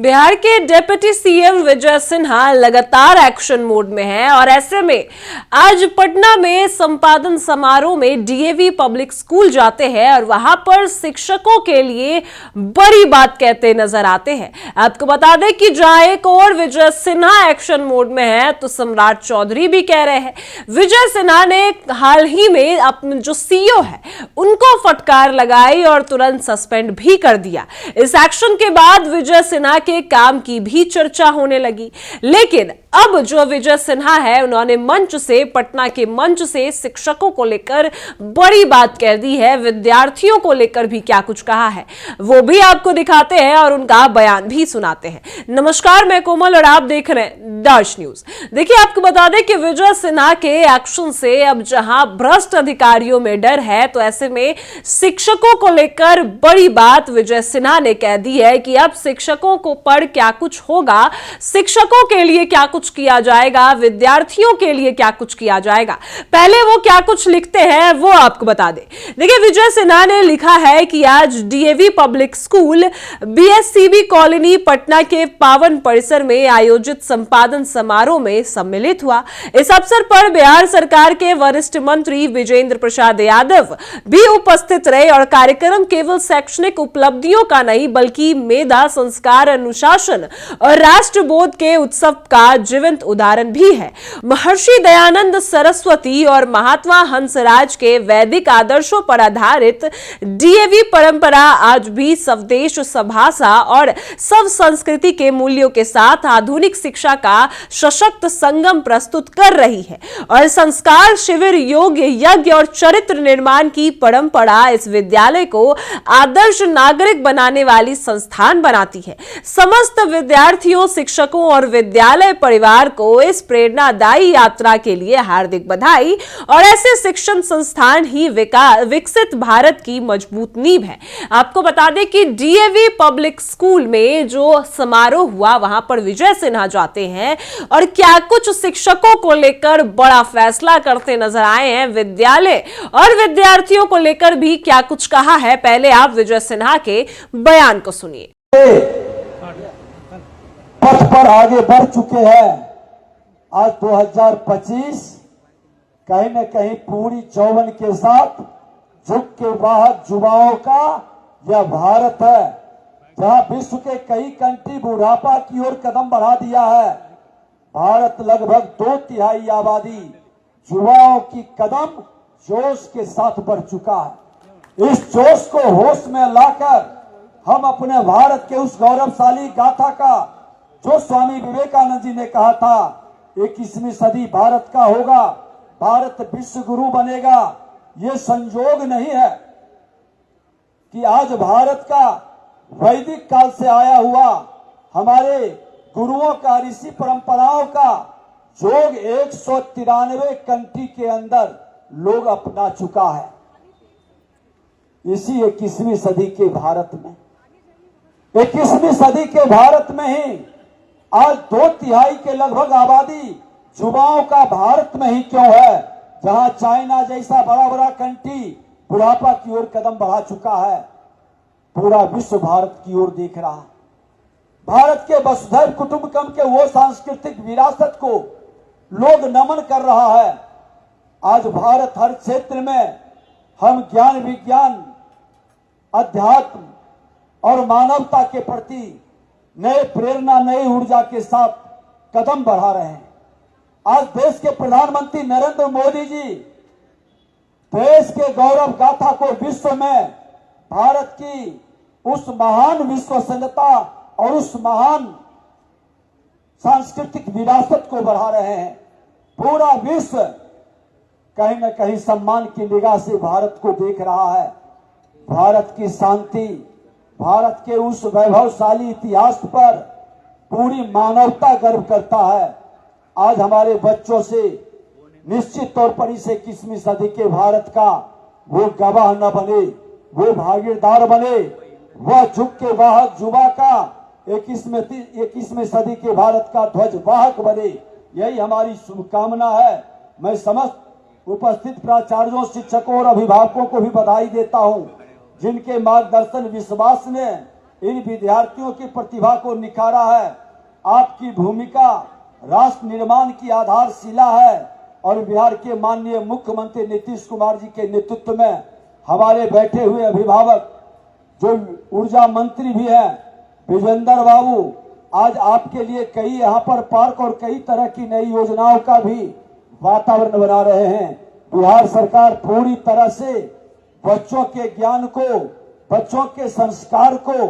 बिहार के deputy CM Vijay Sinha लगातार action mode में हैं और ऐसे में आज पटना में संपादन समारोह में डीएवी पब्लिक स्कूल जाते हैं और वहां पर शिक्षकों के लिए बड़ी बात कहते नजर आते हैं। आपको बता दें कि जहां एक और विजय सिन्हा एक्शन मोड में है तो सम्राट चौधरी भी कह रहे हैं। विजय सिन्हा ने हाल ही में अपने जो सीईओ है उनको फटकार लगाई और तुरंत सस्पेंड भी कर दिया। इस एक्शन के बाद विजय सिन्हा के काम की भी चर्चा होने लगी, लेकिन अब जो विजय सिन्हा है उन्होंने मंच से, पटना के मंच से शिक्षकों को लेकर बड़ी बात कह दी है। विद्यार्थियों को लेकर भी क्या कुछ कहा है वो भी आपको दिखाते हैं और उनका बयान भी सुनाते हैं। नमस्कार, मैं कोमल और आप देख रहे हैं डैश न्यूज। देखिए, आपको बता दें कि विजय सिन्हा के एक्शन से अब जहां भ्रष्ट अधिकारियों में डर है तो ऐसे में शिक्षकों को लेकर बड़ी बात विजय सिन्हा ने कह दी है कि अब शिक्षकों को पर क्या कुछ होगा, शिक्षकों के लिए क्या कुछ किया जाएगा, विद्यार्थियों के लिए क्या कुछ किया जाएगा। पहले वो क्या कुछ लिखते हैं वो आपको बता दें। देखिए, विजय सिन्हा ने लिखा है कि आज DAV public school BSCB colony Patna के पावन परिसर में आयोजित संपादन समारोह में सम्मिलित हुआ। इस अवसर पर बिहार सरकार के वरिष्ठ मंत्री विजेंद्र प्रसाद यादव भी उपस्थित रहे और कार्यक्रम केवल शैक्षणिक उपलब्धियों का नहीं बल्कि मेधा, संस्कार, अनुशासन और राष्ट्रबोध के उत्सव का जीवंत उदाहरण भी है। महर्षि दयानंद सरस्वती और महात्मा हंसराज के वैदिक आदर्शों पर आधारित डीएवी परंपरा आज भी स्वदेश, स्वभाषा और सब संस्कृति के मूल्यों के साथ आधुनिक शिक्षा का सशक्त संगम प्रस्तुत कर रही है और संस्कार शिविर, योग, यज्ञ और चरित्र निर्माण की परंपरा इस विद्यालय को आदर्श नागरिक बनाने वाली संस्थान बनाती है। समस्त विद्यार्थियों, शिक्षकों और विद्यालय परिवार को इस प्रेरणादायी यात्रा के लिए हार्दिक बधाई और ऐसे शिक्षण संस्थान ही विकसित भारत की मजबूत नींव है। आपको बता दें कि डीएवी पब्लिक स्कूल में जो समारोह हुआ वहां पर विजय सिन्हा जाते हैं और क्या कुछ शिक्षकों को लेकर बड़ा फैसला करते नजर आए हैं। विद्यालय और विद्यार्थियों को लेकर भी क्या कुछ कहा है, पहले आप विजय सिन्हा के बयान को सुनिए। पथ पर आगे बढ़ चुके हैं। आज 2025 कहीं न कहीं पूरी जौवन के साथ झुक के वाहक युवाओं का यह भारत है, जहां विश्व के कई कंट्री बुढ़ापा की ओर कदम बढ़ा दिया है। भारत लगभग 2/3 आबादी युवाओं की कदम जोश के साथ बढ़ चुका है। इस जोश को होश में लाकर हम अपने भारत के उस गौरवशाली गाथा का, जो स्वामी विवेकानंद जी ने कहा था 21वीं सदी भारत का होगा, भारत विश्व गुरु बनेगा, ये संयोग नहीं है कि आज भारत का वैदिक काल से आया हुआ हमारे गुरुओं का, ऋषि परंपराओं का योग 193 कंट्री के अंदर लोग अपना चुका है। इसी 21वीं सदी के भारत में, 21वीं सदी के भारत में ही आज 2/3 के लगभग आबादी युवाओं का भारत में ही क्यों है, जहां चाइना जैसा बड़ा बड़ा कंट्री बुढ़ापा की ओर कदम बढ़ा चुका है। पूरा विश्व भारत की ओर देख रहा है। भारत के वसुधैव कुटुंबकम के वो सांस्कृतिक विरासत को लोग नमन कर रहा है। आज भारत हर क्षेत्र में हम ज्ञान, विज्ञान, अध्यात्म और मानवता के प्रति नए प्रेरणा, नई ऊर्जा के साथ कदम बढ़ा रहे हैं। आज देश के प्रधानमंत्री नरेंद्र मोदी जी देश के गौरव गाथा को विश्व में भारत की उस महान विश्वसनीयता और उस महान सांस्कृतिक विरासत को बढ़ा रहे हैं। पूरा विश्व कहीं न कहीं सम्मान की निगाह से भारत को देख रहा है। भारत की शांति, भारत के उस वैभवशाली इतिहास पर पूरी मानवता गर्व करता है। आज हमारे बच्चों से निश्चित तौर पर इस 21वीं सदी के भारत का वो गवाह न बने, वो भागीदार बने, वह झुक के वाहक युवा का 21वीं सदी के भारत का ध्वज वाहक बने, यही हमारी शुभकामना है। मैं समस्त उपस्थित प्राचार्यों, शिक्षकों और अभिभावकों को भी बधाई देता हूं, जिनके मार्गदर्शन विश्वास ने इन विद्यार्थियों की प्रतिभा को निखारा है। आपकी भूमिका राष्ट्र निर्माण की आधारशिला है और बिहार के माननीय मुख्यमंत्री नीतीश कुमार जी के नेतृत्व में हमारे बैठे हुए अभिभावक जो ऊर्जा मंत्री भी हैं विजेंद्र बाबू, आज आपके लिए कई यहाँ पर पार्क और कई तरह की नई योजनाओं का भी वातावरण बना रहे हैं। बिहार सरकार पूरी तरह से बच्चों के ज्ञान को, बच्चों के संस्कार को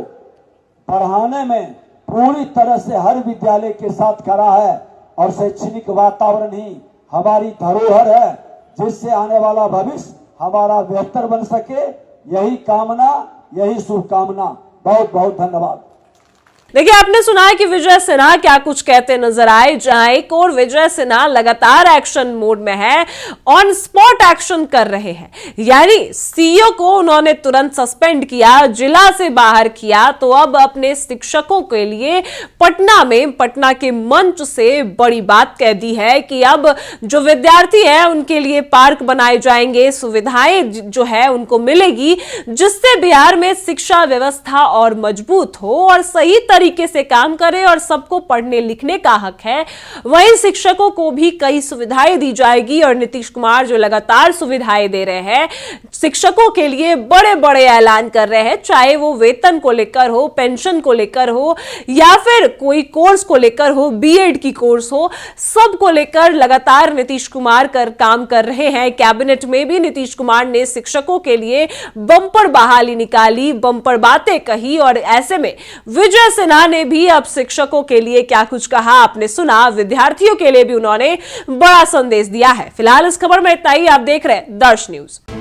बढ़ाने में पूरी तरह से हर विद्यालय के साथ खड़ा है और शैक्षणिक वातावरण ही हमारी धरोहर है, जिससे आने वाला भविष्य हमारा बेहतर बन सके। यही कामना, यही शुभकामना। बहुत बहुत धन्यवाद। देखिए, आपने सुना है कि विजय सिन्हा क्या कुछ कहते नजर आए, जहां एक और विजय सिन्हा लगातार एक्शन मोड में है, ऑन स्पॉट एक्शन कर रहे हैं। यानी सीईओ को उन्होंने तुरंत सस्पेंड किया, जिला से बाहर किया, तो अब अपने शिक्षकों के लिए पटना में, पटना के मंच से बड़ी बात कह दी है कि अब जो विद्यार्थी है उनके लिए पार्क बनाए जाएंगे, सुविधाएं जो है उनको मिलेगी, जिससे बिहार में शिक्षा व्यवस्था और मजबूत हो और सही तरीके से काम करे और सबको पढ़ने लिखने का हक है। वहीं शिक्षकों को भी कई सुविधाएं दी जाएगी और नीतीश कुमार जो लगातार सुविधाएं दे रहे हैं, शिक्षकों के लिए बड़े बड़े ऐलान कर रहे हैं, चाहे वो वेतन को लेकर हो, पेंशन को लेकर हो या फिर कोई कोर्स को लेकर हो, बीएड की कोर्स हो, सबको लेकर लगातार नीतीश कुमार काम कर रहे हैं। कैबिनेट में भी नीतीश कुमार ने शिक्षकों के लिए बंपर बहाली निकाली, बंपर बातें कही और ऐसे में विजय सिन्हा ने भी अब शिक्षकों के लिए क्या कुछ कहा आपने सुना। विद्यार्थियों के लिए भी उन्होंने बड़ा संदेश दिया है। फिलहाल इस खबर में इतना ही। आप देख रहे हैं दर्श न्यूज।